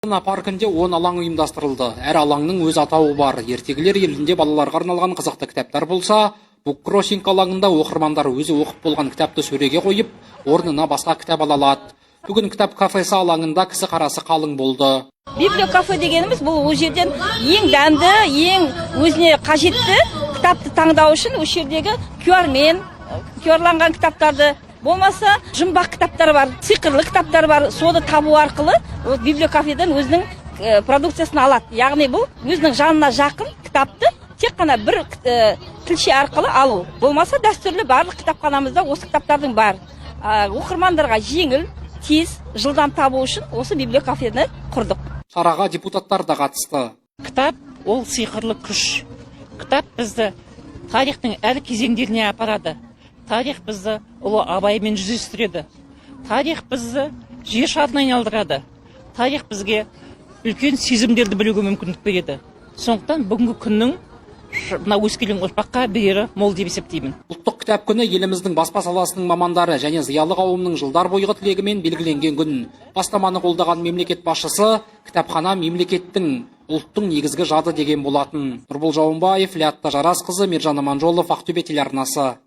Ана паркінде 10 алаң ұйымдастырылды. Әр алаңның өз атауы бар. Ертегілер елінде балаларға арналған қызықты кітаптар болса, буккроссинг алаңында оқырмандар өзі оқып болған кітапты сөреге қойып, орнына басқа кітап ала алады. Бүгін кітап кафесі алаңында кісі қарасы қалың болды. Библиокафе дегеніміз бұл ол жерден ең дәмді, ең өзіне қажетті кітапты таңдау үшін ол жердегі QR-ланған кітаптарды, болмаса жұмбақ кітаптар бар, сиқырлы кітаптар бар, соны табу арқылы библиокафеден өзінің продукциясын алады. Яғни бұл өзінің жанына жақын кітапты тек қана бір тілші арқылы алу. Болмаса дәстүрлі барлық кітапханамызда осы кітаптардың бар. Оқырмандарға жеңіл, тез, жылдам табу үшін осы библиокафені құрдық. Шараға депутаттар да қатысты. Кітап ол сиқырлы күш. Кітап бізді тарихтың әр кезеңдеріне апарады. Тарих бізді ұлы Абаймен жүздестіреді. Тарих бізді жер шарына айналдырады. Тарих бізге үлкен сезімдерді білуге мүмкіндік береді. Сондықтан бүгінгі күннің мына өскелең ұрпаққа берері мол деп есептеймін. Ұлттық кітап күні еліміздің баспа саласының мамандары және зиялы қауымның жылдар бойғы тілегімен белгіленген күн. Бастаманы қолдаған мемлекет басшысы кітапхана мемлекеттің, ұлттың негізгі жады деген болатын. Нұрбол Жауынбаев, Лиатта Жарасқызы, Мержан Аманжолов, Ақтөбе телеарнасы.